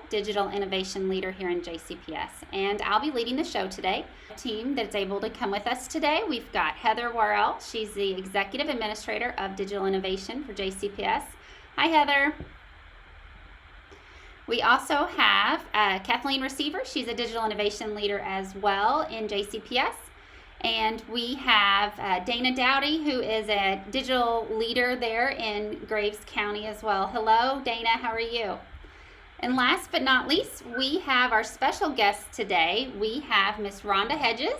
Digital Innovation Leader here in JCPS, and I'll be leading the show today. A team that's able to come with us today, we've got Heather Worrell. She's the Executive Administrator of Digital Innovation for JCPS. Hi, Heather. We also have Kathleen Receiver. She's a Digital Innovation Leader as well in JCPS. And we have Dana Dowdy, who is a digital leader there in Graves County as well. Hello, Dana, how are you? And last but not least, we have our special guest today. We have Miss Rhonda Hedges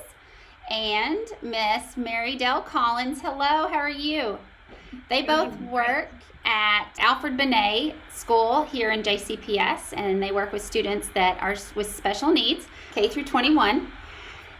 and Miss Mary Dell Collins. Hello, how are you? They both work at Alfred Binet School here in JCPS, and they work with students that are with special needs, K through 21.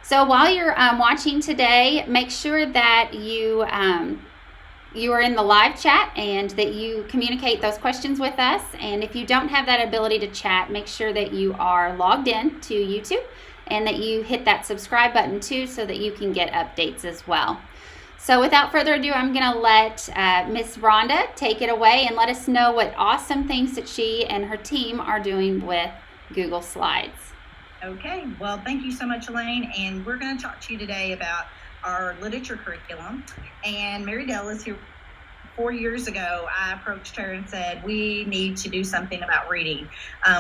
So while you're watching today, make sure that you are in the live chat and that you communicate those questions with us. And if you don't have that ability to chat, make sure that you are logged in to YouTube and that you hit that subscribe button too so that you can get updates as well. So without further ado, I'm going to let Miss Rhonda take it away and let us know what awesome things that she and her team are doing with Google Slides. Okay, well, thank you so much, Elaine, and we're going to talk to you today about our literature curriculum. And Mary Dell is here. 4 years ago, I approached her and said, we need to do something about reading.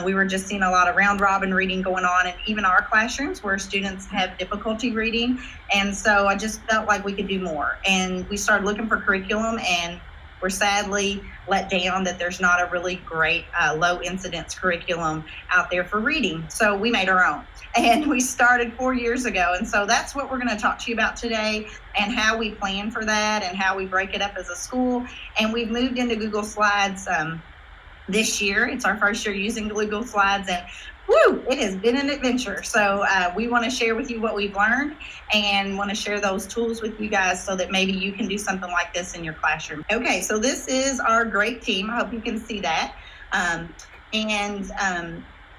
We were just seeing a lot of round robin reading going on, and even our classrooms where students have difficulty reading. And so I just felt like we could do more. And we started looking for curriculum, and we're sadly let down that there's not a really great low incidence curriculum out there for reading. So we made our own, and we started 4 years ago. And so that's what we're going to talk to you about today, and how we plan for that and how we break it up as a school. And we've moved into Google Slides this year. It's our first year using Google Slides, and it has been an adventure. So we want to share with you what we've learned and want to share those tools with you guys so that maybe you can do something like this in your classroom. Okay, so this is our great team. I hope you can see that.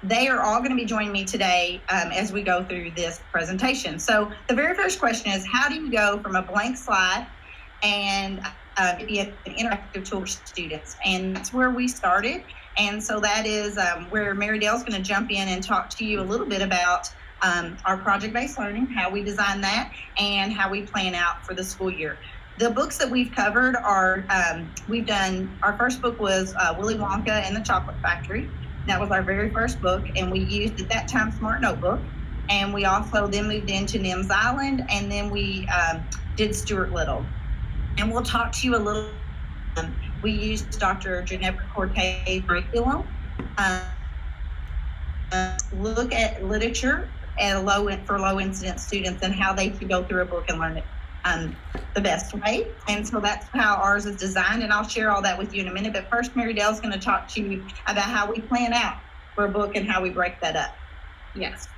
They are all going to be joining me today as we go through this presentation. So the very first question is, how do you go from a blank slide and be an interactive tool for students? And that's where we started. And so that is where Mary Dell's going to jump in and talk to you a little bit about our project-based learning, how we design that, and how we plan out for the school year. The books that we've covered are, our first book was Willy Wonka and the Chocolate Factory. That was our very first book, and we used at that time Smart Notebook. And we also then moved into Nim's Island, and then we did Stuart Little. And we'll talk to you a little. We used Dr. Ginevra Cortez curriculum. Look at literature for low incidence students and how they should go through a book and learn it the best way. And so that's how ours is designed, and I'll share all that with you in a minute. But first, Mary Dell's going to talk to you about how we plan out for a book and how we break that up. Yes.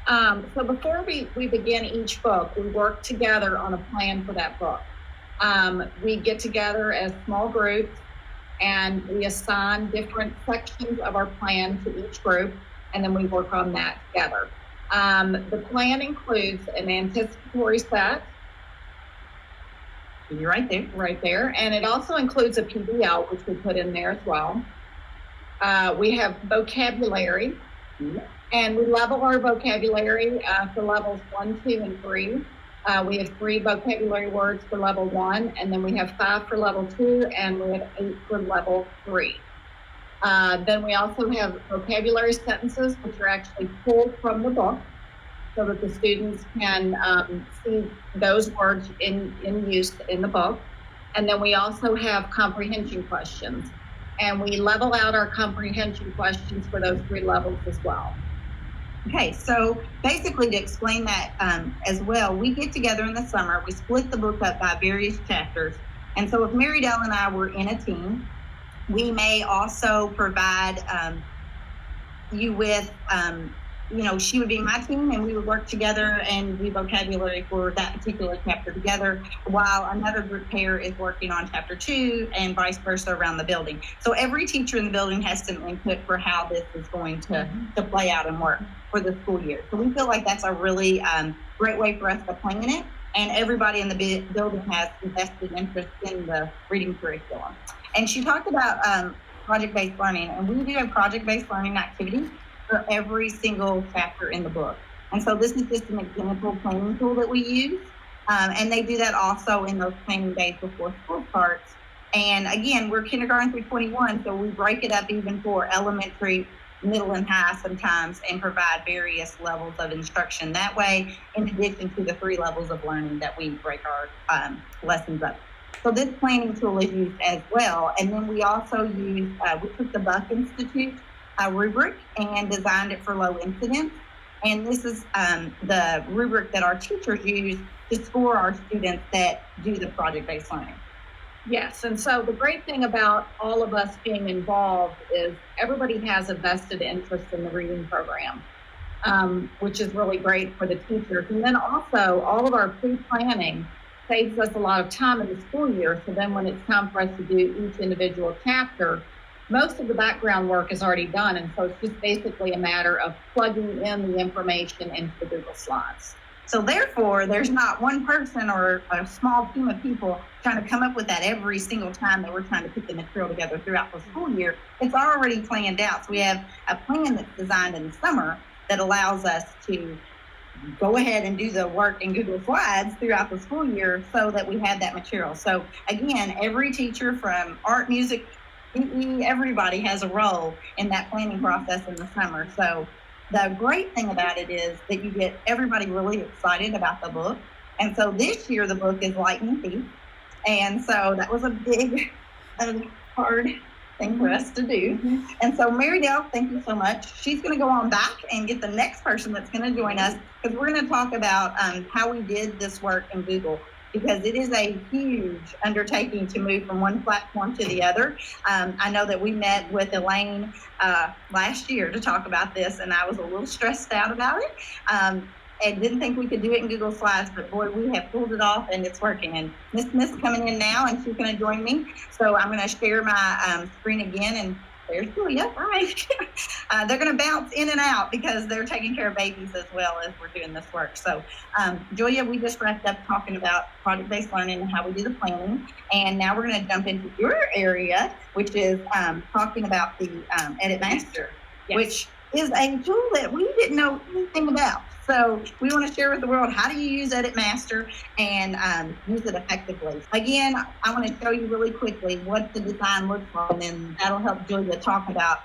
So before we begin each book, we work together on a plan for that book. We get together as small groups and we assign different sections of our plan to each group, and then we work on that together. The plan includes an anticipatory set. You're right there. Right there. And it also includes a PBL, which we put in there as well. We have vocabulary, and we level our vocabulary for levels 1, 2, and 3. We have 3 vocabulary words for level 1, and then we have 5 for level 2, and we have 8 for level 3. Then we also have vocabulary sentences, which are actually pulled from the book so that the students can see those words in use in the book. And then we also have comprehension questions, and we level out our comprehension questions for those 3 levels as well. Okay, so basically to explain that as well, we get together in the summer, we split the book up by various chapters. And so if Mary Dell and I were in a team, we may also provide you with, she would be my team, and we would work together and do vocabulary for that particular chapter together, while another group pair is working on chapter 2, and vice versa around the building. So every teacher in the building has some input for how this is going to play out and work for the school year. So we feel like that's a really great way for us to plan it, and everybody in the building has invested interest in the reading curriculum. And she talked about project-based learning, and we do have project-based learning activities. for every single chapter in the book. And so this is just an example planning tool that we use. And they do that also in those planning days before school starts. And again, we're kindergarten through 21, so we break it up even for elementary, middle, and high sometimes, and provide various levels of instruction. That way, in addition to the 3 levels of learning that we break our lessons up. So this planning tool is used as well. And then we also use, we took the Buck Institute rubric and designed it for low incidence. And this is the rubric that our teachers use to score our students that do the project-based learning. Yes, and so the great thing about all of us being involved is everybody has a vested interest in the reading program, which is really great for the teachers. And then also all of our pre-planning saves us a lot of time in the school year. So then when it's time for us to do each individual chapter, most of the background work is already done. And so it's just basically a matter of plugging in the information into the Google Slides. So therefore, there's not one person or a small team of people trying to come up with that every single time that we're trying to put the material together throughout the school year. It's already planned out. So we have a plan that's designed in the summer that allows us to go ahead and do the work in Google Slides throughout the school year so that we have that material. So again, every teacher from art, music, PE, everybody has a role in that planning process in the summer. So the great thing about it is that you get everybody really excited about the book. And so this year, the book is Lightning Thief. And so that was a big, hard thing for us to do. And so Mary Dell, thank you so much. She's going to go on back and get the next person that's going to join us, because we're going to talk about how we did this work in Google, because it is a huge undertaking to move from one platform to the other. I know that we met with Elaine last year to talk about this, and I was a little stressed out about it and didn't think we could do it in Google Slides, but boy, we have pulled it off and it's working. And Miss Smith's coming in now and she's going to join me. So I'm going to share my screen again, and there's Julia. Hi. They're going to bounce in and out because they're taking care of babies as well as we're doing this work. So Julia, we just wrapped up talking about project-based learning and how we do the planning. And now we're going to jump into your area, which is talking about the Edit Master, yes, which is a tool that we didn't know anything about. So we want to share with the world, how do you use Edit Master and use it effectively. Again, I want to show you really quickly what the design looks like, and then that'll help Julia talk about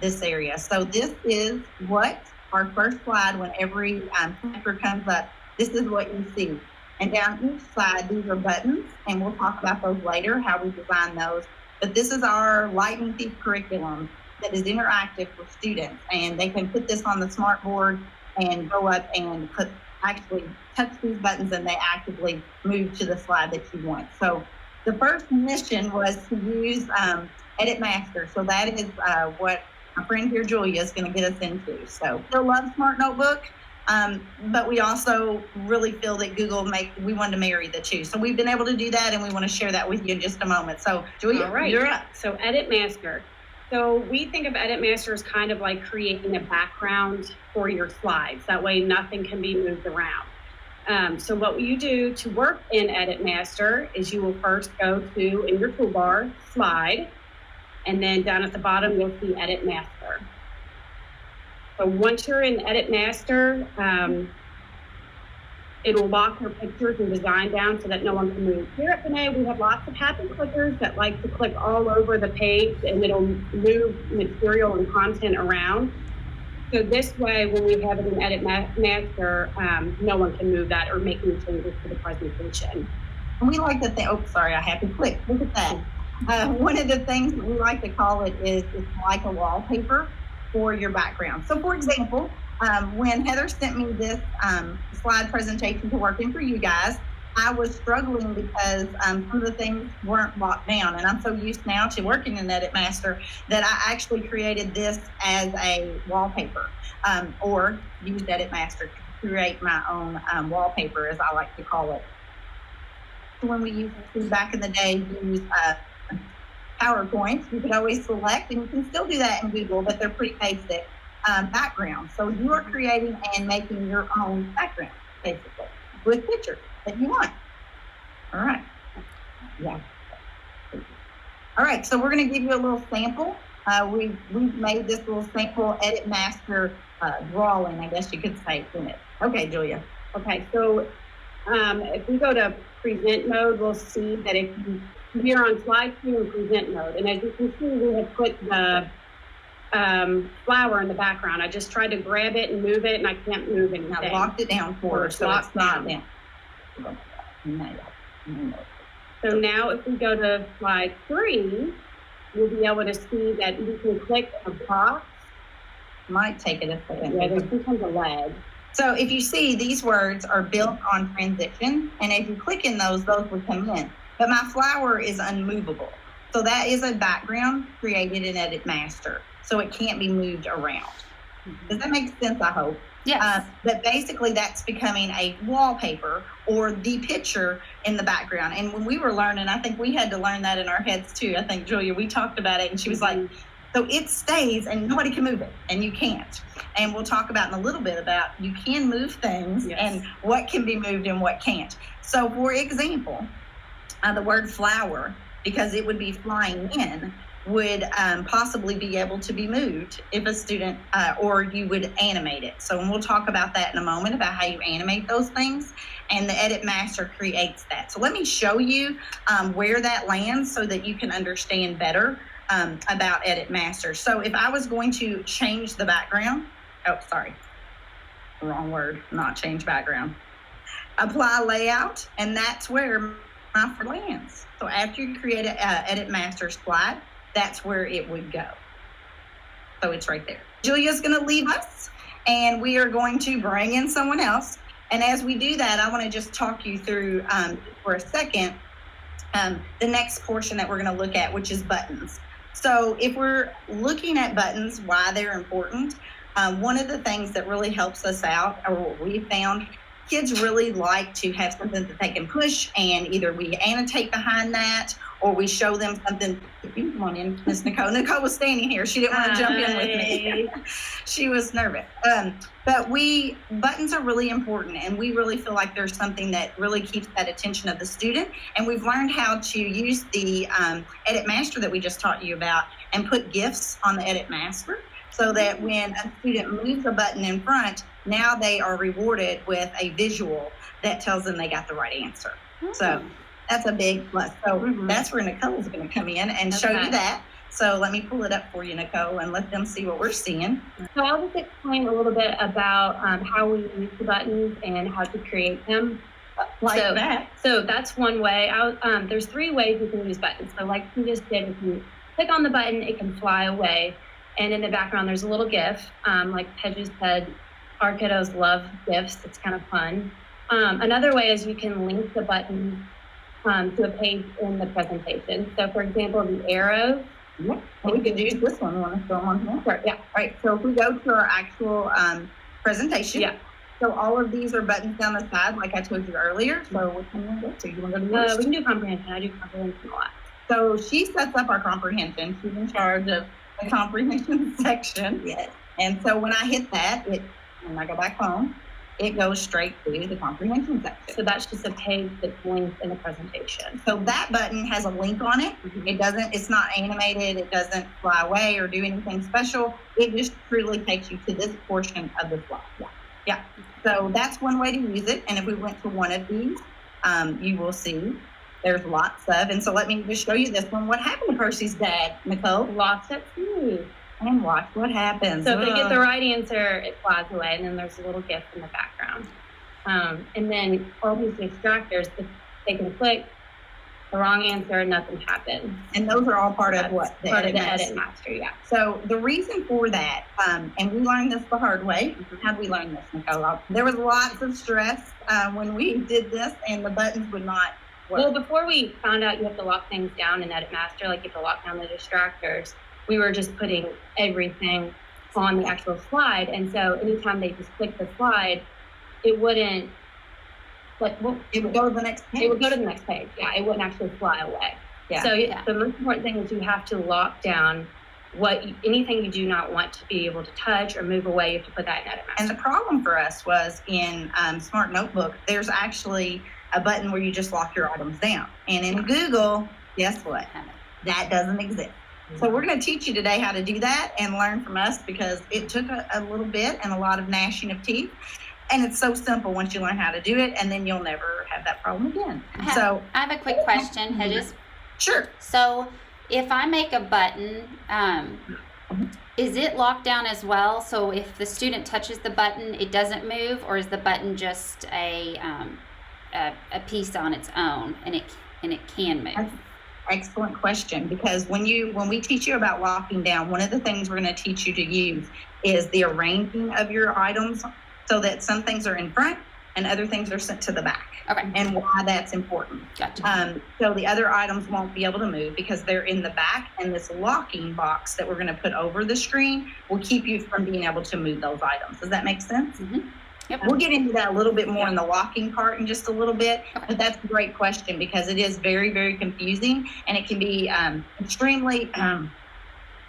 this area. So this is what our first slide, when every chapter comes up, this is what you see. And down each side, these are buttons, and we'll talk about those later, how we design those. But this is our Lightning Thief curriculum that is interactive for students, and they can put this on the smart board and go up and actually touch these buttons, and they actively move to the slide that you want. So the first mission was to use Edit Master. So that is what my friend here, Julia, is going to get us into. So still love Smart Notebook, but we also really feel that we wanted to marry the two. So we've been able to do that, and we want to share that with you in just a moment. So Julia, all right, you're up. So Edit Master. So we think of Edit Master as kind of like creating a background for your slides. That way nothing can be moved around. So what you do to work in Edit Master is you will first go to, in your toolbar, Slide, and then down at the bottom you'll see Edit Master. So once you're in Edit Master, it'll lock your pictures and design down so that no one can move. Here at Binet, we have lots of happy clickers that like to click all over the page, and it'll move material and content around. So this way, when we have it in Edit Master, no one can move that or make any changes to the presentation. And we like to think, oh, sorry, I had to click. Look at that. One of the things that we like to call it is it's like a wallpaper for your background. So for example, when Heather sent me this slide presentation to work in for you guys, I was struggling because some of the things weren't locked down. And I'm so used now to working in Edit Master that I actually created this as a wallpaper, or used Edit Master to create my own wallpaper, as I like to call it. When we used to, back in the day, use PowerPoint, you could always select, and you can still do that in Google, but they're pretty basic. Background. So you are creating and making your own background, basically, with pictures that you want. All right. Yeah. All right. So we're going to give you a little sample we've made this little sample Edit Master drawing, I guess you could say, in it. Okay, Julia. Okay, so if we go to present mode, we'll see that if you're on slide 2 in present mode, and as you can see, we have put the flower in the background. I just tried to grab it and move it, and I can't move anything. Now locked it down for her, so it's not down. So now if we go to slide 3, we'll be able to see that we can click a box. Might take it a second. Yeah, there's sometimes a lag. So if you see, these words are built on transition, and if you click in those would come in. But my flower is unmovable. So that is a background created in Edit Master. So it can't be moved around. Does that make sense, I hope? Yes. But basically that's becoming a wallpaper or the picture in the background. And when we were learning, I think we had to learn that in our heads too. I think, Julia, we talked about it and she was like, so it stays and nobody can move it and you can't. And we'll talk about in a little bit about you can move things and what can be moved and what can't. So for example, the word flower, because it would be flying in, would possibly be able to be moved if a student, or you would animate it. So we'll talk about that in a moment, about how you animate those things, and the Edit Master creates that. So let me show you where that lands so that you can understand better about Edit Master. So if I was going to change the background, wrong word, not change background. Apply layout, and that's where my lands. So after you create an Edit Master slide, that's where it would go. So it's right there. Julia's going to leave us, and we are going to bring in someone else. And as we do that, I want to just talk you through for a second the next portion that we're going to look at, which is buttons. So if we're looking at buttons, why they're important, one of the things that really helps us out, or what we found, kids really like to have something that they can push, and either we annotate behind that or we show them something. Come on in, Miss Nicole. Nicole was standing here. She didn't want to jump in with me. She was nervous. But buttons are really important, and we really feel like there's something that really keeps that attention of the student. And we've learned how to use the Edit Master that we just taught you about and put GIFs on the Edit Master, so that when a student moves a button in front, now they are rewarded with a visual that tells them they got the right answer. So that's a big plus. So that's where Nicole is going to come in and show you that. So let me pull it up for you, Nicole, and let them see what we're seeing. So I'll just explain a little bit about how we use the buttons and how to create them. So that's one way. There's 3 ways you can use buttons. So like you just did, if you click on the button, it can fly away. And in the background, there's a little GIF. Like Hedges said, our kiddos love GIFs. It's kind of fun. Another way is you can link the button to a page in the presentation. So for example, the arrows. Yeah. We could use this one. We want to throw them on here. Yeah. All right. So if we go to our actual presentation. Yeah. So all of these are buttons down the side, like I told you earlier. So which one do you want to go to? You want to go to the we can do comprehension. I do comprehension a lot. So she sets up our comprehension. She's in charge of the comprehension section. Yes. And so when I hit that, when I go back home, it goes straight to the comprehension section. So that's just a page that's linked in the presentation. So that button has a link on it. It's not animated. It doesn't fly away or do anything special. It just truly takes you to this portion of the slide. Yeah. So that's one way to use it. And if we went to one of these, you will see there's lots of, and so let me just show you this one. What happened to Percy's dad, Nicole? Lost at sea. And watch what happens. So if they get the right answer, it flies away, and then there's a little GIF in the background. And then all these distractors, if they can click the wrong answer, nothing happens. And those are all part of what? Part of the Edit Master, yeah. So the reason for that, and we learned this the hard way. How did we learn this, Nicole? There was lots of stress when we did this, and the buttons would not work. Well, before we found out you have to lock things down in Edit Master, like you have to lock down the distractors, we were just putting everything on the actual slide. And so anytime they just click the slide, it wouldn't, it would go to the next page. It would go to the next page. Yeah, it wouldn't actually fly away. Yeah. So the most important thing is you have to lock down anything you do not want to be able to touch or move away. You have to put that in Edit Master. And the problem for us was in Smart Notebook, there's actually a button where you just lock your items down. And in Google, guess what? That doesn't exist. So we're going to teach you today how to do that and learn from us, because it took a little bit and a lot of gnashing of teeth. And it's so simple once you learn how to do it, and then you'll never have that problem again. I have a quick question, Hedges. Sure. So if I make a button, is it locked down as well? So if the student touches the button, it doesn't move, or is the button just a piece on its own, and it can move? Excellent question, because when we teach you about locking down, one of the things we're going to teach you to use is the arranging of your items, so that some things are in front and other things are sent to the back. Okay. And why that's important. Gotcha. So the other items won't be able to move because they're in the back, and this locking box that we're going to put over the screen will keep you from being able to move those items. Does that make sense? Mm-hmm. Yep. We'll get into that a little bit more in the locking part in just a little bit, but that's a great question, because it is very, very confusing, and it can be extremely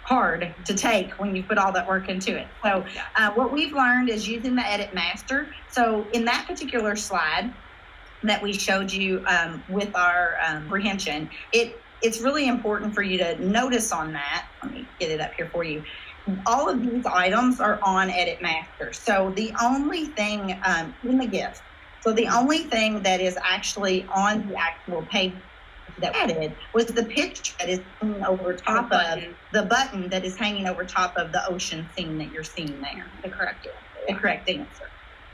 hard to take when you put all that work into it. So what we've learned is using the Edit Master. So in that particular slide that we showed you with our comprehension, it's really important for you to notice on that. Let me get it up here for you. All of these items are on Edit Master. So the only thing in the gift, so the only thing that is actually on the actual page that added was the picture that is hanging over top of the button that is hanging over top of the ocean scene that you're seeing there. The correct answer.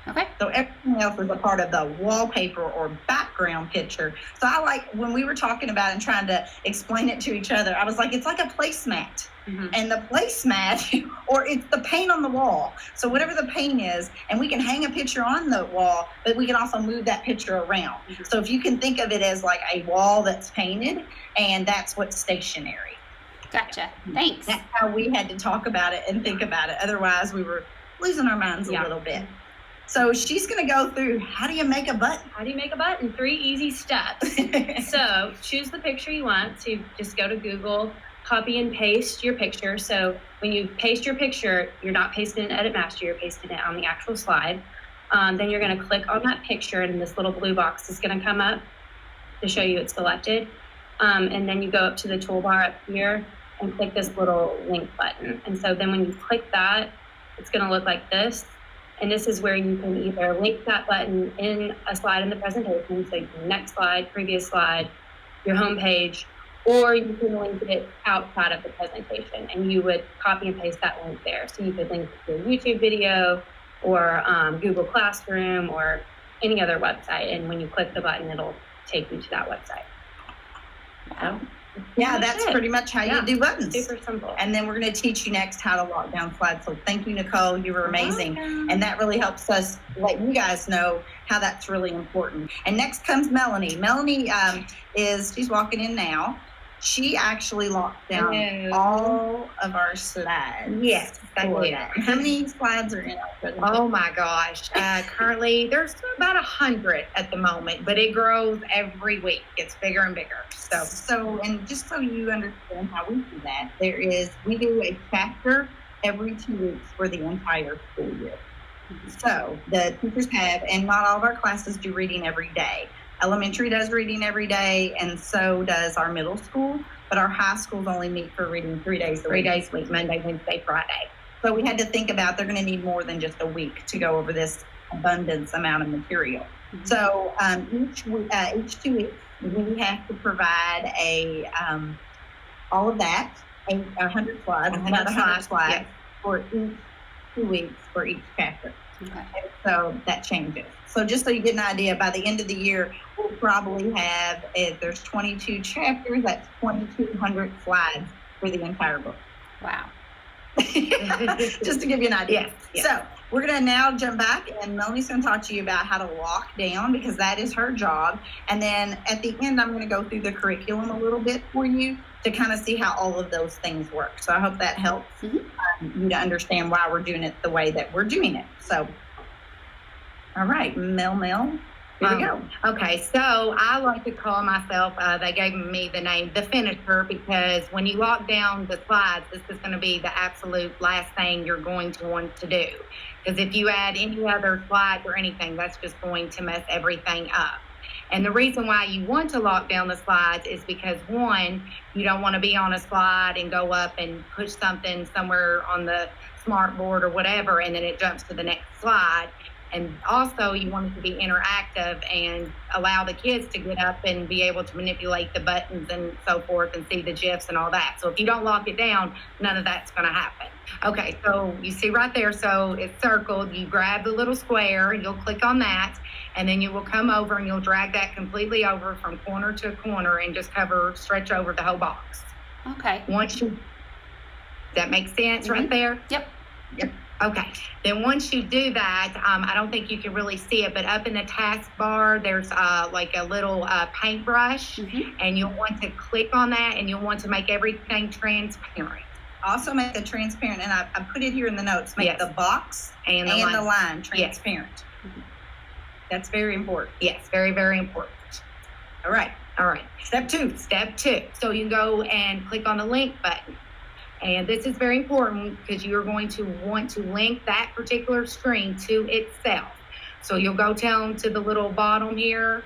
Okay. So everything else is a part of the wallpaper or background picture. So I like, when we were talking about and trying to explain it to each other, I was like, it's like a placemat. Mm-hmm. And the placemat, or it's the paint on the wall. So whatever the paint is, and we can hang a picture on the wall, but we can also move that picture around. Mm-hmm. So if you can think of it as like a wall that's painted, and that's what's stationary. Gotcha. Thanks. That's how we had to talk about it and think about it. Otherwise, we were losing our minds a little bit. So she's going to go through, how do you make a button? How do you make a button? 3 easy steps. So choose the picture you want. So you just go to Google, copy and paste your picture. So when you paste your picture, you're not pasting it in Edit Master, you're pasting it on the actual slide. Then you're going to click on that picture, and this little blue box is going to come up to show you it's selected. And then you go up to the toolbar up here and click this little link button. And so then when you click that, it's going to look like this. And this is where you can either link that button in a slide in the presentation, so next slide, previous slide, your home page, or you can link it outside of the presentation, and you would copy and paste that link there. So you could link it to a YouTube video or Google Classroom or any other website. And when you click the button, it'll take you to that website. Wow. Yeah, that's pretty much how you do buttons. Super simple. And then we're going to teach you next how to lock down slides. So thank you, Nicole. You were amazing. And that really helps us let you guys know how that's really important. And next comes Melanie. Melanie she's walking in now. She actually locked down all of our slides. Yes, I did. How many slides are in our Oh my gosh. Currently, there's about 100 at the moment, but it grows every week. It's bigger and bigger. So, and just so you understand how we do that, we do a chapter every 2 weeks for the entire school year. So the teachers have, and not all of our classes do reading every day. Elementary does reading every day, and so does our middle school, but our high schools only meet for reading 3 days a week, Monday, Wednesday, Friday. So we had to think about, they're going to need more than just a week to go over this abundance amount of material. Mm-hmm. So each 2 weeks, we have to provide all of that, 100 slides, about 100 slides for each 2 weeks for each chapter. Okay. And so that changes. So just so you get an idea, by the end of the year, we'll probably have, if there's 22 chapters, that's 2,200 slides for the entire book. Wow. Just to give you an idea. Yes. So we're going to now jump back, and Melanie's going to talk to you about how to lock down, because that is her job. And then at the end, I'm going to go through the curriculum a little bit for you to kind of see how all of those things work. So I hope that helps you to understand why we're doing it the way that we're doing it. So, all right, Mel, here we go. Okay, so I like to call myself, they gave me the name, the finisher, because when you lock down the slides, this is going to be the absolute last thing you're going to want to do. Because if you add any other slides or anything, that's just going to mess everything up. And the reason why you want to lock down the slides is because, one, you don't want to be on a slide and go up and push something somewhere on the smart board or whatever, and then it jumps to the next slide. And also you want it to be interactive and allow the kids to get up and be able to manipulate the buttons and so forth and see the GIFs and all that. So if you don't lock it down, none of that's going to happen. Okay, so you see right there, so it's circled. You grab the little square, you'll click on that, and then you will come over and you'll drag that completely over from corner to corner and just stretch over the whole box. Okay. Does that make sense right there? Yep. Okay, then once you do that, I don't think you can really see it, but up in the taskbar, there's like a little paintbrush, and you'll want to click on that, and you'll want to make everything transparent. Also make the transparent, and I put it here in the notes, make the box and the line transparent. Yes. That's very important. Yes, very, very important. All right. Step two. So you go and click on the link button. And this is very important because you're going to want to link that particular screen to itself. So you'll go down to the little bottom here,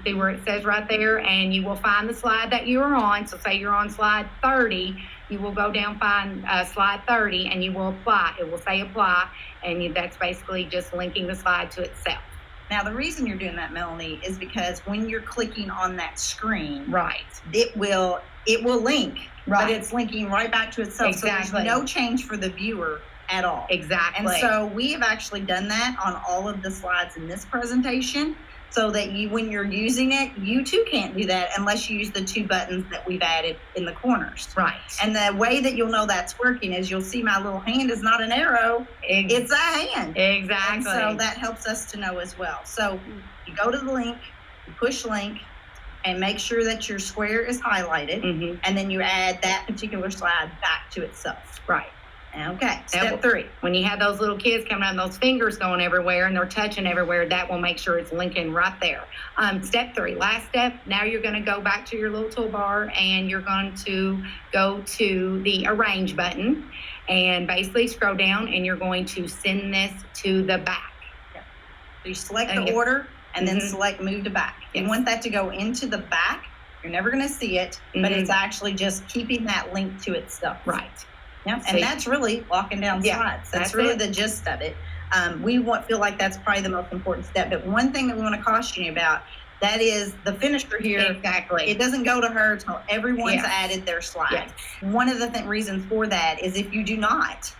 see where it says right there, and you will find the slide that you are on. So say you're on slide 30, you will go down, find slide 30, and you will apply. It will say apply, and that's basically just linking the slide to itself. Now, the reason you're doing that, Melanie, is because when you're clicking on that screen, right, it will link, right, but it's linking right back to itself. Exactly. So there's no change for the viewer at all. Exactly. And so we have actually done that on all of the slides in this presentation, so that when you're using it, you too can't do that unless you use the two buttons that we've added in the corners. Right. And the way that you'll know that's working is you'll see my little hand is not an arrow, it's a hand. Exactly. And so that helps us to know as well. So you go to the link, you push link, and make sure that your square is highlighted, and then you add that particular slide back to itself. Right. Okay, step 3. When you have those little kids coming out and those fingers going everywhere and they're touching everywhere, that will make sure it's linking right there. Step 3, last step, now you're going to go back to your little toolbar and you're going to go to the arrange button and basically scroll down and you're going to send this to the back. So you select the order and then select move to back. You want that to go into the back. You're never going to see it, but it's actually just keeping that link to itself. Right. Yeah, and that's really locking down slides. That's really the gist of it. We feel like that's probably the most important step. But one thing that we want to caution you about, that is the finisher here. Exactly. It doesn't go to her until everyone's added their slide. Yes. One of the reasons for that is if you do not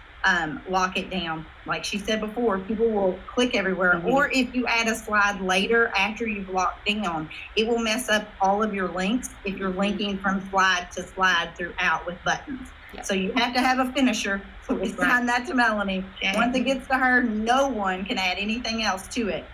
lock it down, like she said before, people will click everywhere. Or if you add a slide later after you've locked down, it will mess up all of your links if you're linking from slide to slide throughout with buttons. Yep. So you have to have a finisher. So we assign that to Melanie. Once it gets to her, no one can add anything else to it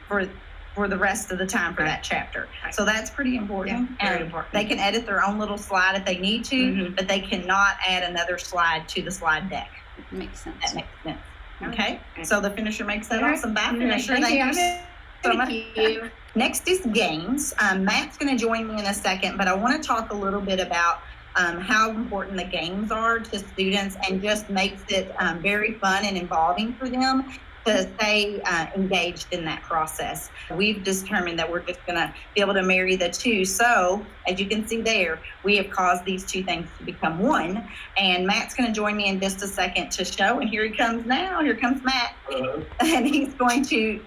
for the rest of the time for that chapter. So that's pretty important. Yeah, very important. They can edit their own little slide if they need to, but they cannot add another slide to the slide deck. Makes sense. That makes sense. Okay. So the finisher makes that awesome. Bye, Thank finisher. you. Thank you so much. Thank you. Next is games. Matt's going to join me in a second, but I want to talk a little bit about how important the games are to students and just makes it very fun and involving for them to stay engaged in that process. We've determined that we're just going to be able to marry the two. So as you can see there, we have caused these two things to become one. And Matt's going to join me in just a second to show. And here he comes now. Here comes Matt. Hello. And he's going to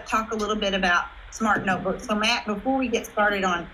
talk a little bit about Smart Notebooks. So Matt, before we get started on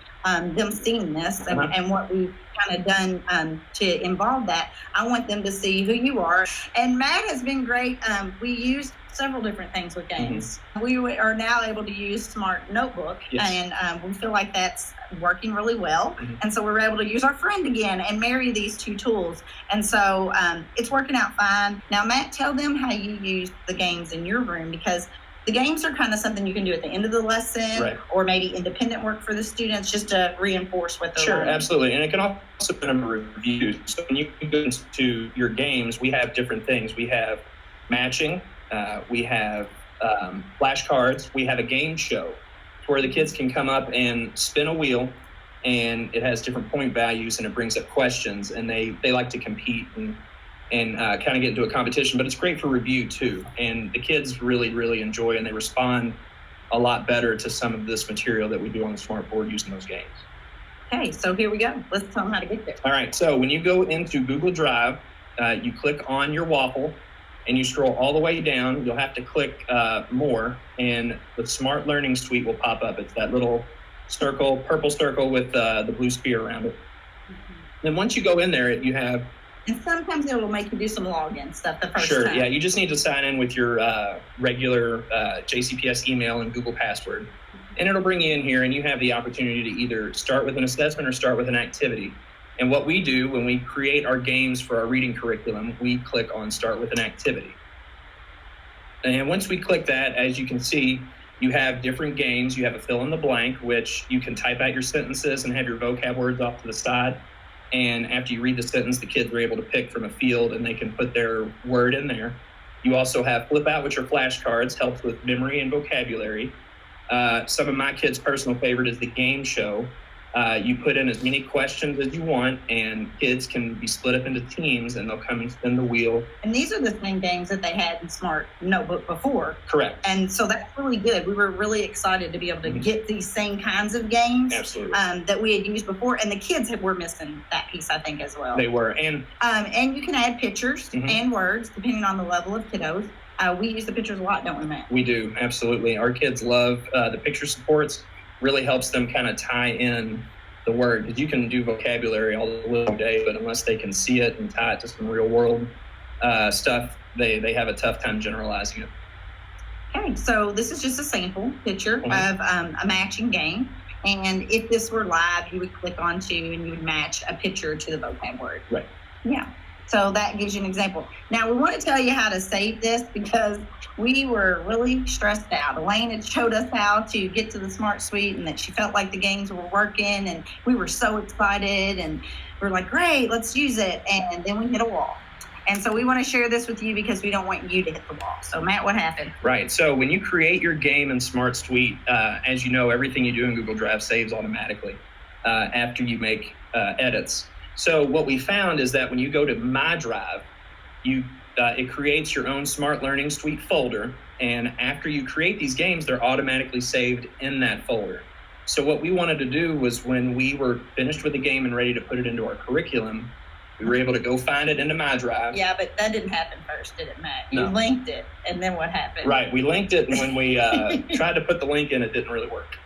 them seeing this and what we've kind of done to involve that, I want them to see who you are. And Matt has been great. We used several different things with games. We are now able to use Smart Notebook, and we feel like that's working really well. And so we're able to use our friend again and marry these two tools. And so it's working out fine. Now, Matt, tell them how you use the games in your room, because the games are kind of something you can do at the end of the lesson, or maybe independent work for the students just to reinforce what they're learning. Absolutely. And it can also be a review. So when you go into your games, we have different things. We have matching, we have flashcards, we have a game show where the kids can come up and spin a wheel, and it has different point values and it brings up questions, and they like to compete and kind of get into a competition, but it's great for review too. And the kids really, really enjoy and they respond a lot better to some of this material that we do on the smart board using those games. Okay, so here we go. Let's tell them how to get there. All right, so when you go into Google Drive, you click on your waffle and you scroll all the way down. You'll have to click more, and the Smart Learning Suite will pop up. It's that little circle, purple circle with the blue sphere around it. Then once you go in there, you have... And sometimes it will make you do some login stuff the first Sure, time. yeah, you just need to sign in with your regular JCPS email and Google password. And it'll bring you in here, and you have the opportunity to either start with an assessment or start with an activity. And what we do when we create our games for our reading curriculum, we click on Start with an Activity. And once we click that, as you can see, you have different games. You have a fill in the blank, which you can type out your sentences and have your vocab words off to the side. And after you read the sentence, the kids are able to pick from a field and they can put their word in there. You also have Flip Out, which are flashcards, helps with memory and vocabulary. Some of my kids' personal favorite is the game show. You put in as many questions as you want, and kids can be split up into teams, and they'll come and spin the wheel. And these are the same games that they had in Smart Notebook before. Correct. And so that's really good. We were really excited to be able to get these same kinds of games. Absolutely. That we had used before, and the kids were missing that piece, I think, as well. They were. And you can add pictures and words depending on the level of kiddos. We use the pictures a lot, don't we, Matt? We do, absolutely. Our kids love the picture supports. Really helps them kind of tie in the word, because you can do vocabulary all day, but unless they can see it and tie it to some real world stuff, they have a tough time generalizing it. Okay, so this is just a sample picture of a matching game. And if this were live, you would click onto and you would match a picture to the vocab word. Right. Yeah. So that gives you an example. Now, we want to tell you how to save this because we were really stressed out. Elaine had showed us how to get to the Smart Suite and that she felt like the games were working, and we were so excited and we're like, great, let's use it. And then we hit a wall. And so we want to share this with you because we don't want you to hit the wall. So Matt, what happened? Right. So when you create your game in Smart Suite, as you know, everything you do in Google Drive saves automatically after you make edits. So what we found is that when you go to My Drive, it creates your own Smart Learning Suite folder. And after you create these games, they're automatically saved in that folder. So what we wanted to do was when we were finished with the game and ready to put it into our curriculum, we were able to go find it into My Drive. Yeah, but that didn't happen first, did it, Matt? You No. linked it, and then what happened? Right. We linked it, and when we tried to put the link in, it didn't really work.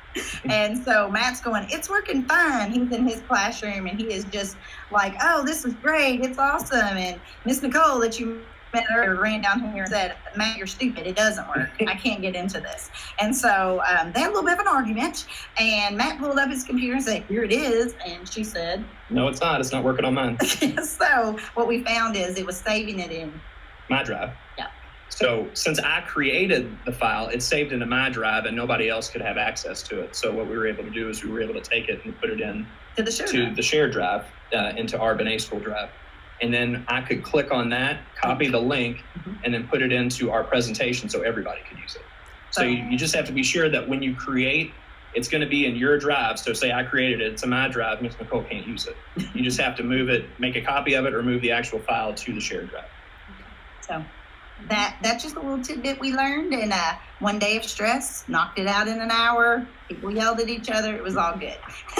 And so Matt's going, it's working fine. He's in his classroom and he is just like, oh, this is great. It's awesome. And Miss Nicole that you met earlier ran down here and said, Matt, you're stupid. It doesn't work. I can't get into this. And so they had a little bit of an argument, and Matt pulled up his computer and said, here it is. And she said, no, it's not. It's not working on mine. So what we found is it was saving it in My Drive. Yeah. So since I created the file, it's saved into My Drive and nobody else could have access to it. So what we were able to do is we were able to take it and put it in to the shared drive, into our Binet School drive. And then I could click on that, copy the link, and then put it into our presentation so everybody could use it. So you just have to be sure that when you create, it's going to be in your drive. So say I created it, it's in My Drive, Miss Nicole can't use it. You just have to move it, make a copy of it, or move the actual file to the shared drive. So that's just a little tidbit we learned, and one day of stress, knocked it out in an hour. People yelled at each other. It was all good.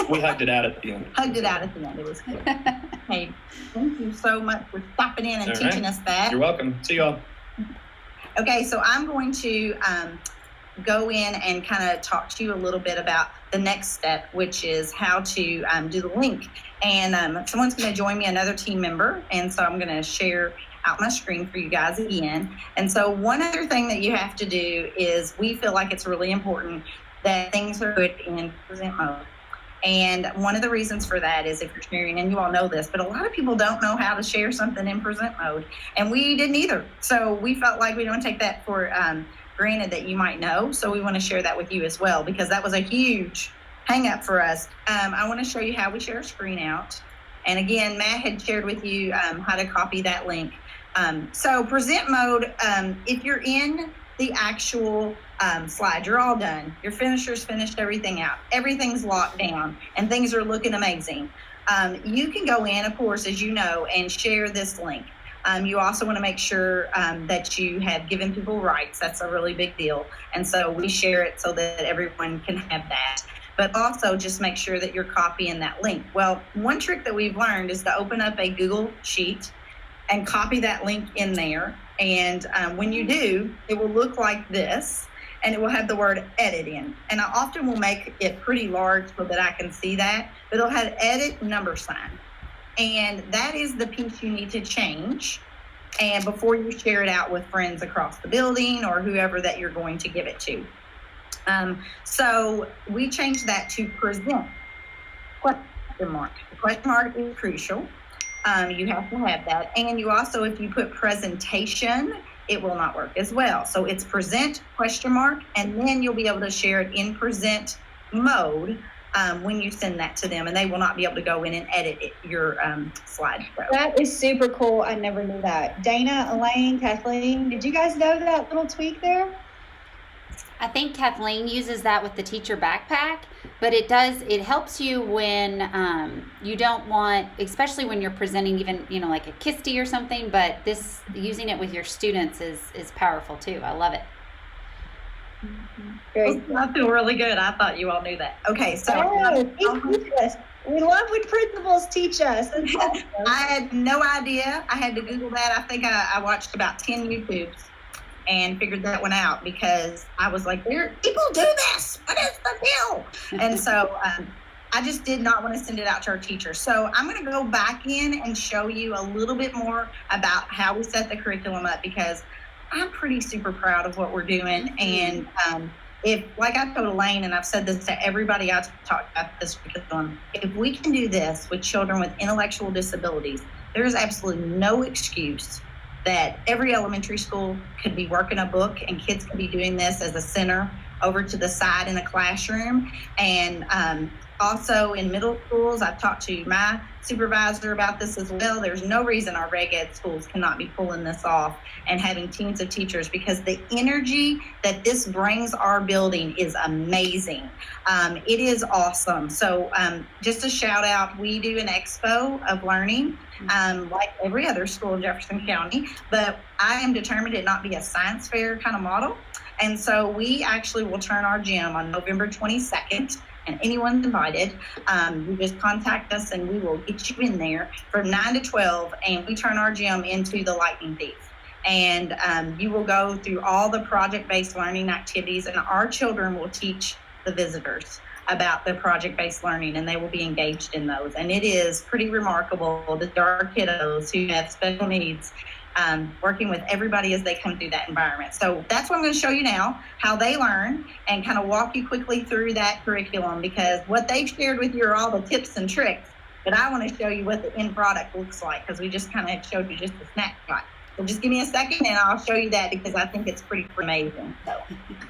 We hugged it out at the end. Hugged it out at the end. It was good. Hey, thank you so much for stopping in and All teaching right. us that. You're welcome. See y'all. Okay, so I'm going to go in and kind of talk to you a little bit about the next step, which is how to do the link. And someone's going to join me, another team member, and so I'm going to share out my screen for you guys again. And so one other thing that you have to do is we feel like it's really important that things are put in present mode. And one of the reasons for that is if you're sharing, and you all know this, but a lot of people don't know how to share something in present mode, and we didn't either. So we felt like we don't take that for granted that you might know. So we want to share that with you as well, because that was a huge hang up for us. I want to show you how we share a screen out. And again, Matt had shared with you how to copy that link. So present mode, if you're in the actual slide, you're all done. Your finisher's finished everything out. Everything's locked down and things are looking amazing. You can go in, of course, as you know, and share this link. You also want to make sure that you have given people rights. That's a really big deal. And so we share it so that everyone can have that. But also just make sure that you're copying that link. Well, one trick that we've learned is to open up a Google Sheet and copy that link in there. And when you do, it will look like this, and it will have the word edit in. And I often will make it pretty large so that I can see that, but it'll have edit number sign. And that is the piece you need to change, and before you share it out with friends across the building or whoever that you're going to give it to. So we changed that to present question mark. The question mark is crucial. You have to have that. And you also, if you put presentation, it will not work as well. So it's present question mark, and then you'll be able to share it in present mode when you send that to them, and they will not be able to go in and edit your slide. That is super cool. I never knew that. Dana, Elaine, Kathleen, did you guys know that little tweak there? I think Kathleen uses that with the teacher backpack, but it helps you when you don't want, especially when you're presenting even, like a KISTI or something, but using it with your students is powerful too. I love it. I feel really good. I thought you all knew that. Okay, so teach us. We love when principals teach us. That's awesome. I had no idea. I had to Google that. I think I watched about 10 YouTubes and figured that one out, because I was like, people do this. What is the deal? And so I just did not want to send it out to our teachers. So I'm going to go back in and show you a little bit more about how we set the curriculum up, because I'm pretty super proud of what we're doing. And if, like I told Elaine, and I've said this to everybody I've talked about this curriculum, if we can do this with children with intellectual disabilities, there is absolutely no excuse that every elementary school could be working a book and kids could be doing this as a center over to the side in a classroom. And also in middle schools, I've talked to my supervisor about this as well. There's no reason our reg ed schools cannot be pulling this off and having teams of teachers, because the energy that this brings our building is amazing. It is awesome. So just a shout out, we do an expo of learning like every other school in Jefferson County, but I am determined it not be a science fair kind of model. And so we actually will turn our gym on November 22nd. And anyone's invited. You just contact us and we will get you in there from 9 to 12, and we turn our gym into the Lightning Thief. And you will go through all the project-based learning activities, and our children will teach the visitors about the project-based learning, and they will be engaged in those. And it is pretty remarkable, the our kiddos who have special needs, working with everybody as they come through that environment. So that's what I'm going to show you now, how they learn, and kind of walk you quickly through that curriculum, because what they've shared with you are all the tips and tricks, but I want to show you what the end product looks like, because we just kind of showed you just a snapshot. So just give me a second and I'll show you that, because I think it's pretty amazing. So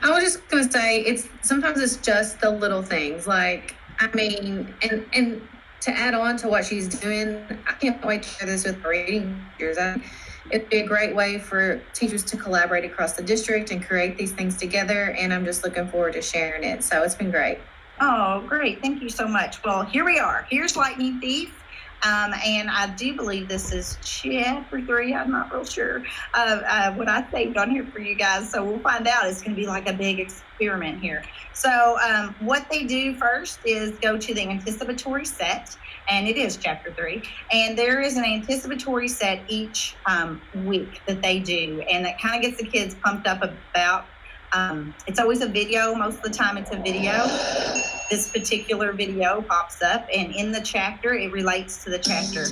I was just going to say, sometimes it's just the little things, like, and to add on to what she's doing, I can't wait to share this with reading teachers. It'd be a great way for teachers to collaborate across the district and create these things together, and I'm just looking forward to sharing it. So it's been great. Oh, great. Thank you so much. Well, here we are. Here's Lightning Thief. And I do believe this is chapter 3. I'm not real sure what I saved on here for you guys. So we'll find out. It's going to be like a big experiment here. So what they do first is go to the anticipatory set, and it is chapter 3. And there is an anticipatory set each week that they do, and that kind of gets the kids pumped up about. It's always a video. Most of the time it's a video. This particular video pops up, and in the chapter, it relates to the chapter.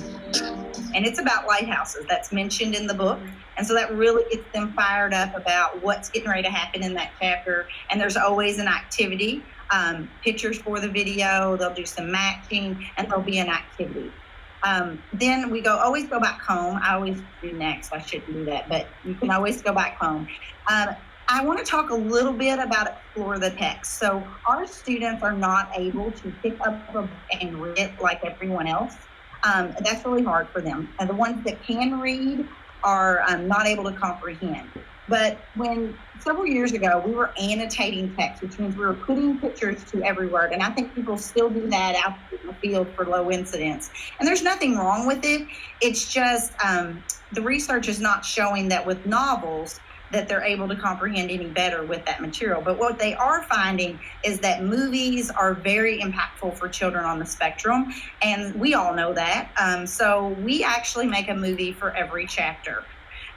And it's about lighthouses. That's mentioned in the book. And so that really gets them fired up about what's getting ready to happen in that chapter. And there's always an activity, pictures for the video. They'll do some matching, and there'll be an activity. Then we always go back home. I always do next. I shouldn't do that, but you can always go back home. I want to talk a little bit about explore the text. So our students are not able to pick up a book and read it like everyone else. That's really hard for them. And the ones that can read are not able to comprehend. But several years ago, we were annotating text, which means we were putting pictures to every word. And I think people still do that out in the field for low incidence. And there's nothing wrong with it. It's just the research is not showing that with novels that they're able to comprehend any better with that material. But what they are finding is that movies are very impactful for children on the spectrum, and we all know that. So we actually make a movie for every chapter.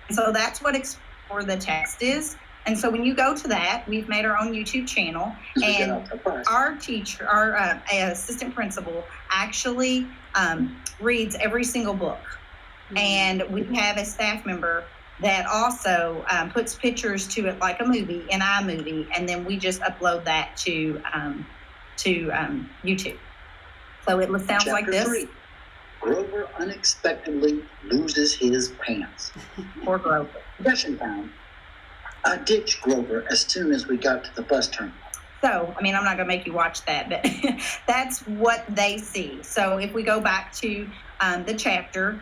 So that's what Explore the Text is. And so when you go to that, we've made our own YouTube channel, and our teacher, our assistant principal, actually reads every single book. And we have a staff member that also puts pictures to it like a movie, an iMovie, and then we just upload that to YouTube. So it sounds Chapter like this. 3. Grover unexpectedly loses his pants. Poor Grover. Possession found. I ditched Grover as soon as we got to the bus terminal. So, I mean, I'm not going to make you watch that, but that's what they see. So if we go back to the chapter,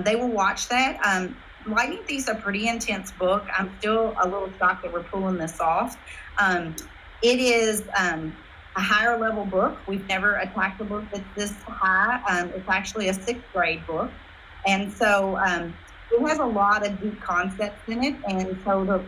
they will watch that. Lightning Thief's a pretty intense book. I'm still a little shocked that we're pulling this off. It is a higher level book. We've never attacked a book that's this high. It's actually a 6th grade book. And so it has a lot of deep concepts in it. And so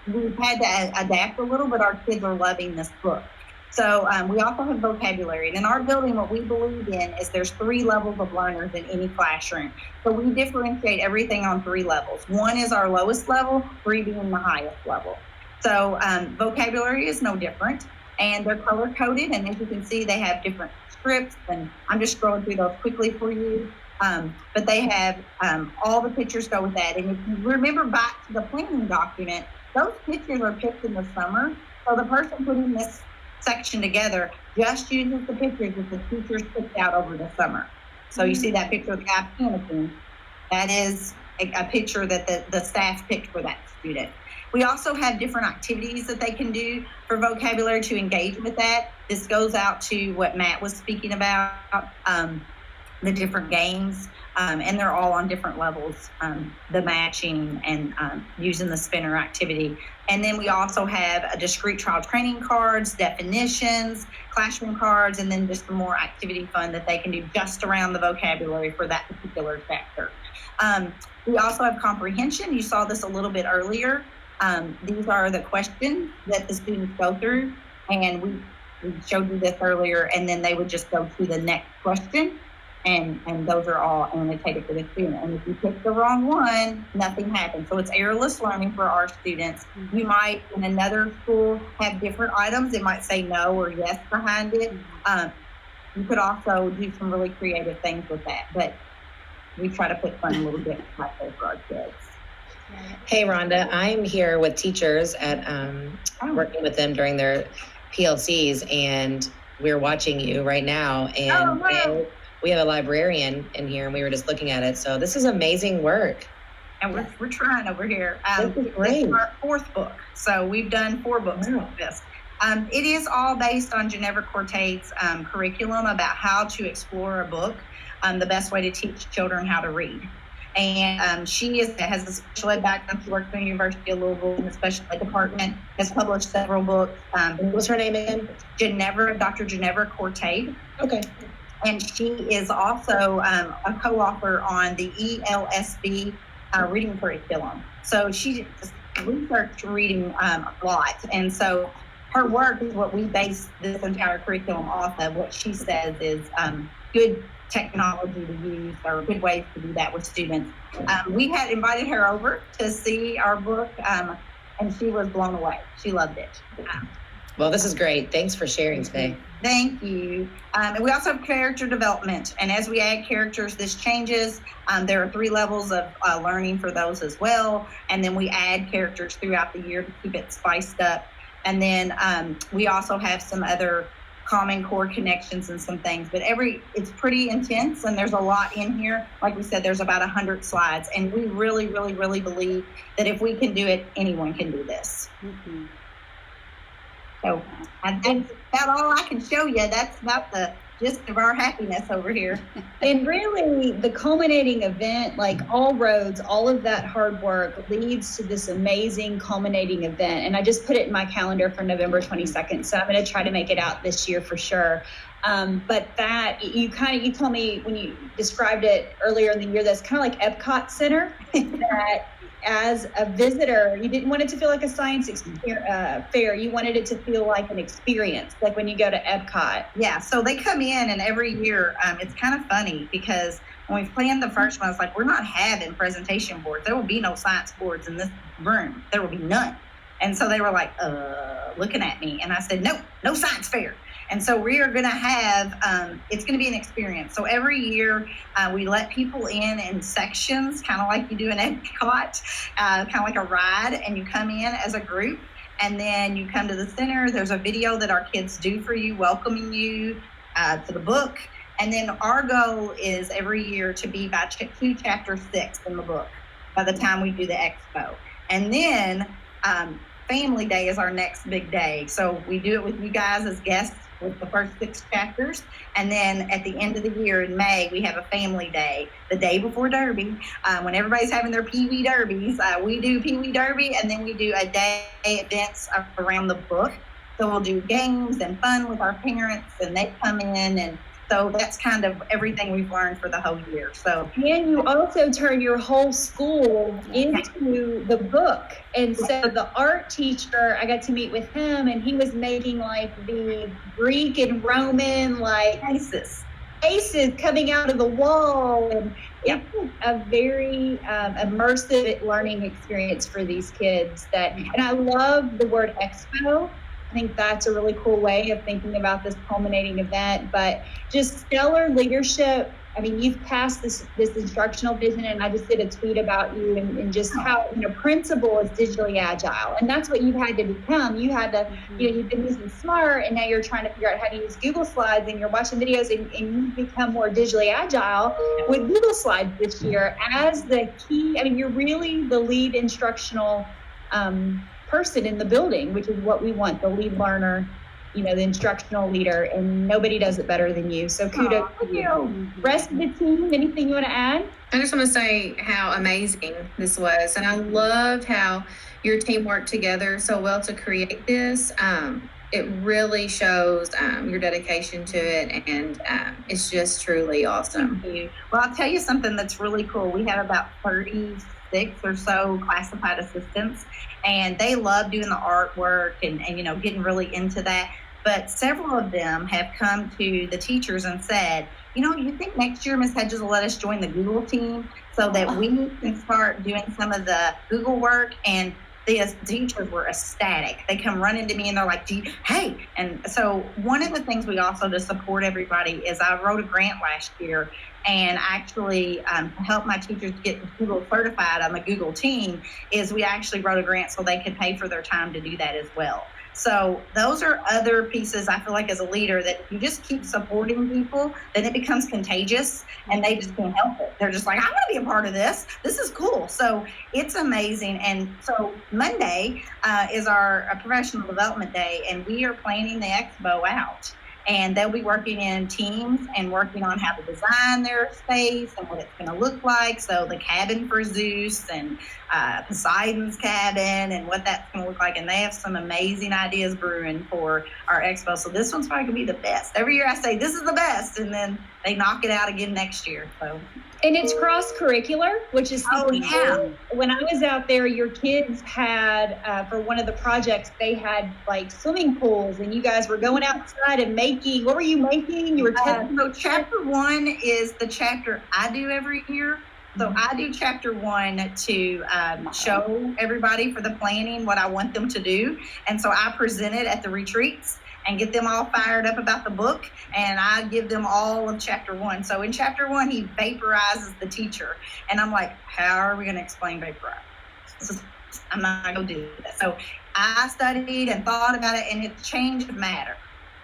we've had to adapt a little, but our kids are loving this book. So we also have vocabulary. And in our building, what we believe in is there's 3 levels of learners in any classroom. So we differentiate everything on 3 levels. 1 is our lowest level, 3 being the highest level. So vocabulary is no different. And they're color-coded. And as you can see, they have different scripts. And I'm just scrolling through those quickly for you. But they have all the pictures go with that. And if you remember back to the planning document, those pictures are picked in the summer. So the person putting this section together just uses the pictures that the teachers picked out over the summer. So you see that picture of the guy panicking. That is a picture that the staff picked for that student. We also have different activities that they can do for vocabulary to engage with that. This goes out to what Matt was speaking about, the different games, and they're all on different levels, the matching and using the spinner activity. And then we also have a discrete trial training cards, definitions, classroom cards, and then just some more activity fun that they can do just around the vocabulary for that particular chapter. We also have comprehension. You saw this a little bit earlier. These are the questions that the students go through, and we showed you this earlier, and then they would just go to the next question. And those are all annotated for the student. And if you pick the wrong one, nothing happens. So it's errorless learning for our students. You might, in another school, have different items. It might say no or yes behind it. You could also do some really creative things with that. But we try to put fun a little bit like that for our kids. Hey, Rhonda, I'm here with teachers at working with them during their PLCs, and we're watching you right now. And we have a librarian in here, and we were just looking at it. So this is amazing work. And we're trying over here. This is great. This is our 4th book. So we've done 4 books with this. It is all based on Ginevra Cortade's curriculum about how to explore a book, the best way to teach children how to read. And she has a special ed background. She worked at the University of Louisville in the special ed department, has published several books. What's her name again? Dr. Ginevra Cortade. Okay. And she is also a co-author on the ELSB reading curriculum. So she just researched reading a lot. And so her work is what we base this entire curriculum off of. What she says is good technology to use or good ways to do that with students. We had invited her over to see our book, and she was blown away. She loved it. Well, this is great. Thanks for sharing today. Thank you. And we also have character development. And as we add characters, this changes. There are 3 levels of learning for those as well. And then we add characters throughout the year to keep it spiced up. And then we also have some other common core connections and some things. But it's pretty intense, and there's a lot in here. Like we said, there's about 100 slides. And we really, really, really believe that if we can do it, anyone can do this. Mm-hmm. So that's about all I can show you. That's about the gist of our happiness over here. And really, the culminating event, like all roads, all of that hard work leads to this amazing culminating event. And I just put it in my calendar for November 22nd. So I'm going to try to make it out this year for sure. But that you told me when you described it earlier in the year, that's kind of like Epcot Center. That as a visitor, you didn't want it to feel like a science fair. You wanted it to feel like an experience, like when you go to Epcot. Yeah, so they come in, and every year, it's kind of funny because when we planned the first one, it's like, we're not having presentation boards. There will be no science boards in this room. There will be none. And so they were like, looking at me. And I said, no science fair. And so we are going to have, it's going to be an experience. So every year we let people in sections, kind of like you do in Epcot, kind of like a ride, and you come in as a group, and then you come to the center. There's a video that our kids do for you, welcoming you to the book. And then our goal is every year to be by chapter 6 in the book by the time we do the expo. And then Family Day is our next big day. So we do it with you guys as guests with the first 6 chapters. And then at the end of the year in May, we have a family day, the day before Derby. When everybody's having their Pee Wee Derbies, we do Pee Wee Derby, and then we do a day events around the book. So we'll do games and fun with our parents, and they come in, and so that's kind of everything we've learned for the whole year. So, and you also turn your whole school into the book. And so the art teacher, I got to meet with him, and he was making like the Greek and Roman like faces coming out of the wall, and it's a very immersive learning experience for these kids. And I love the word expo. I think that's a really cool way of thinking about this culminating event. But just stellar leadership. I mean, you've passed this instructional vision, and I just did a tweet about you and just how, principal is digitally agile. And that's what you've had to become. You had to, you've been using SMART, and now you're trying to figure out how to use Google Slides, and you're watching videos, and you've become more digitally agile with Google Slides this year as the key. I mean, you're really the lead instructional person in the building, which is what we want, the lead learner, the instructional leader, and nobody does it better than you. So kudos to you. Rest of the team, anything you want to add? I just want to say how amazing this was. And I love how your team worked together so well to create this. It really shows your dedication to it, and it's just truly awesome. Thank you. Well, I'll tell you something that's really cool. We have about 36 or so classified assistants, and they love doing the artwork and getting really into that. But several of them have come to the teachers and said, you think next year Ms. Hedges will let us join the Google team so that we can start doing some of the Google work? And the teachers were ecstatic. They come running to me and they're like, hey. And so one of the things we also to support everybody is I wrote a grant last year, and actually help my teachers get Google certified on the Google team, is we actually wrote a grant so they could pay for their time to do that as well. So those are other pieces I feel like as a leader that if you just keep supporting people, then it becomes contagious and they just can't help it. They're just like, I want to be a part of this. This is cool. So it's amazing. And so Monday is our professional development day, and we are planning the expo out. And they'll be working in teams and working on how to design their space and what it's going to look like. So the cabin for Zeus and Poseidon's cabin and what that's going to look like. And they have some amazing ideas brewing for our expo. So this one's probably going to be the best. Every year I say, this is the best. And then they knock it out again next year. So. And it's cross-curricular, which is something when I was out there, your kids had, for one of the projects, they had like swimming pools, and you guys were going outside and making, what were you making? You were so chapter 1 is the chapter I do every year. So I do chapter 1 to show everybody for the planning what I want them to do. And so I present it at the retreats and get them all fired up about the book, and I give them all of chapter 1. So in chapter 1, he vaporizes the teacher, and I'm like, how are we going to explain vaporize? I'm not going to do that. So I studied and thought about it, and it's change of matter,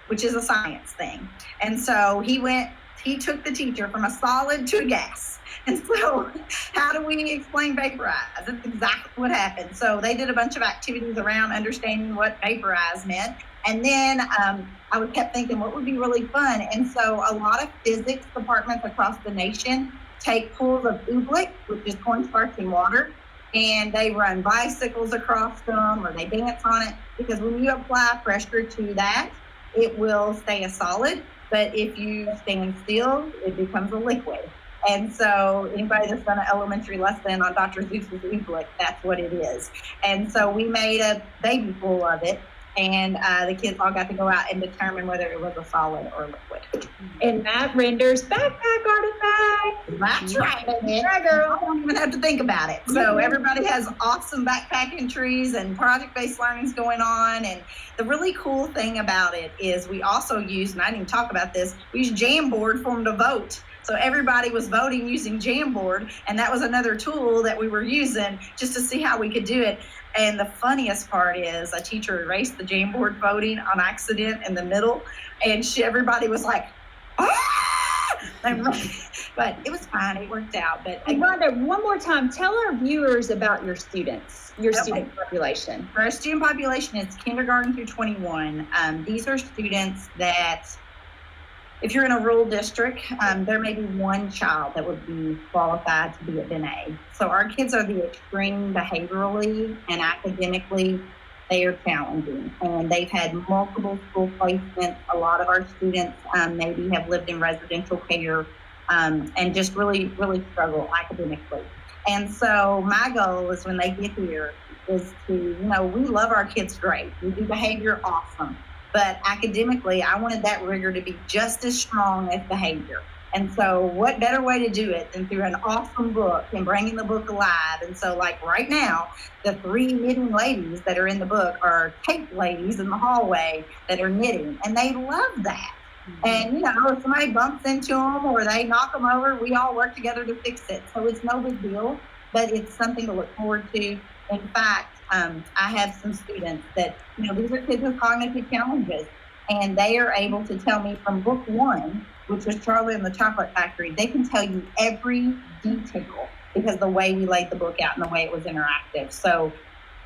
which is a science thing. And so he took the teacher from a solid to a gas. And so how do we explain vaporize? That's exactly what happened. So they did a bunch of activities around understanding what vaporize meant. And then I kept thinking, what would be really fun? And so a lot of physics departments across the nation take pools of oobleck, which is cornstarch and water, and they run bicycles across them or they dance on it, because when you apply pressure to that, it will stay a solid. but if you stand still, it becomes a liquid. And so anybody that's done an elementary lesson on Dr. Seuss's oobleck, that's what it is. And so we made a baby pool of it, and the kids all got to go out and determine whether it was a solid or liquid. And that renders backpack artifact. That's right, baby. I don't even have to think about it. So everybody has awesome backpack entries and project-based learnings going on. And the really cool thing about it is we also use, and I didn't even talk about this, we use Jamboard for them to vote. So everybody was voting using Jamboard, and that was another tool that we were using just to see how we could do it. And the funniest part is a teacher erased the Jamboard voting on accident in the middle, and everybody was like, ah! But it was fine. It worked out. But Rhonda, one more time, tell our viewers about your students, your Okay. student population. our student population is kindergarten through 21. These are students that, if you're in a rural district, there may be one child that would be qualified to be at Binet. So our kids are the extreme behaviorally and academically. They are challenging, and they've had multiple school placements. A lot of our students maybe have lived in residential care and just really, really struggle academically. And so my goal is when they get here is to, we love our kids great. We do behavior awesome. But academically, I wanted that rigor to be just as strong as behavior. And so what better way to do it than through an awesome book and bringing the book alive? And so like right now, the 3 knitting ladies that are in the book are tape ladies in the hallway that are knitting, and they love that. And, if somebody bumps into them or they knock them over, we all work together to fix it. So it's no big deal, but it's something to look forward to. In fact, I have some students that, these are kids with cognitive challenges, and they are able to tell me from book 1, which was Charlie and the Chocolate Factory, they can tell you every detail because the way we laid the book out and the way it was interactive. So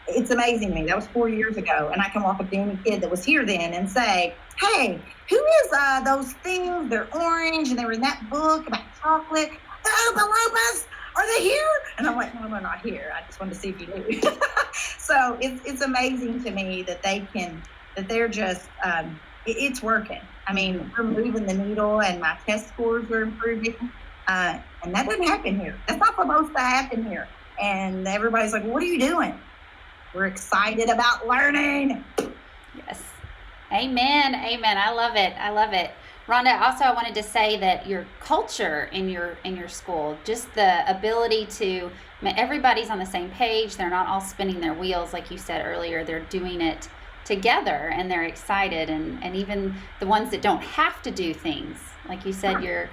it's amazing to me. That was 4 years ago, and I can walk up to any kid that was here then and say, hey, who is those things? They're orange, and they were in that book about chocolate. The Oompa Loompas, are they here? And I'm like, no, they're not here. I just wanted to see if you knew. So it's amazing to me that they're just, it's working. I mean, we're moving the needle, and my test scores are improving. And that doesn't happen here. That's not supposed to happen here. And everybody's like, what are you doing? We're excited about learning. Yes. Amen. Amen. I love it. I love it. Rhonda, also I wanted to say that your culture in your school, just the ability to, everybody's on the same page. They're not all spinning their wheels like you said earlier. They're doing it together, and they're excited, and even the ones that don't have to do things, like you said, your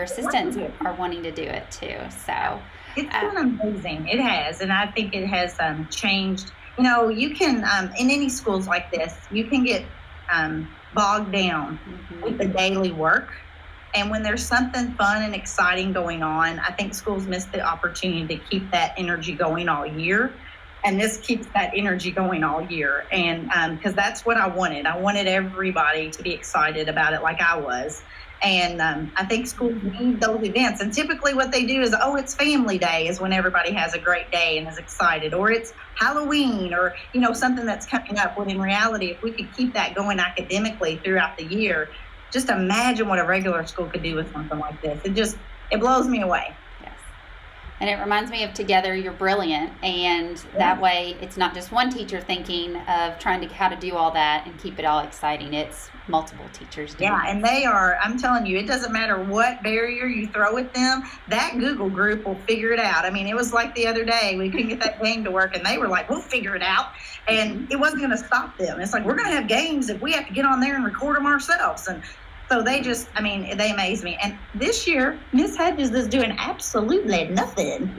assistants are wanting to do it too. So it's been amazing. It has, and I think it has changed. You can in any schools like this, you can get bogged down with the daily work, and when there's something fun and exciting going on, I think schools miss the opportunity to keep that energy going all year. And this keeps that energy going all year. And because that's what I wanted. I wanted everybody to be excited about it like I was. And I think schools need those events. And typically what they do is, it's family day is when everybody has a great day and is excited. Or it's Halloween or, something that's coming up. When in reality, if we could keep that going academically throughout the year, just imagine what a regular school could do with something like this. It blows me away. And it reminds me of Together You're Brilliant, and that way it's not just one teacher thinking of how to do all that and keep it all exciting. It's multiple teachers doing it. And they are, I'm telling you, it doesn't matter what barrier you throw at them, that Google group will figure it out. I mean, it was like the other day, we couldn't get that game to work, and they were like, we'll figure it out. And it wasn't going to stop them. It's like, we're going to have games if we have to get on there and record them ourselves. And so they they amaze me. And this year, Miss Hedges is doing absolutely nothing.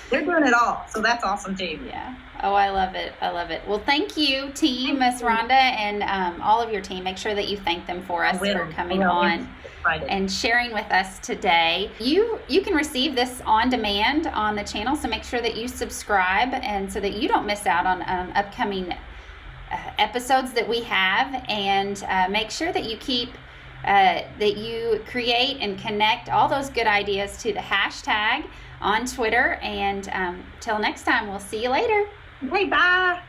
They're doing it all. So that's awesome too. Yeah. Oh, I love it. I love it. Well, thank you, team, Miss Rhonda, and all of your team. Make sure that you thank them for us for coming on and sharing with us today. You can receive this on demand on the channel, so make sure that you subscribe, and so that you don't miss out on upcoming episodes that we have, and make sure that you that you create and connect all those good ideas to the hashtag on Twitter. And till next time, we'll see you later. Hey, bye.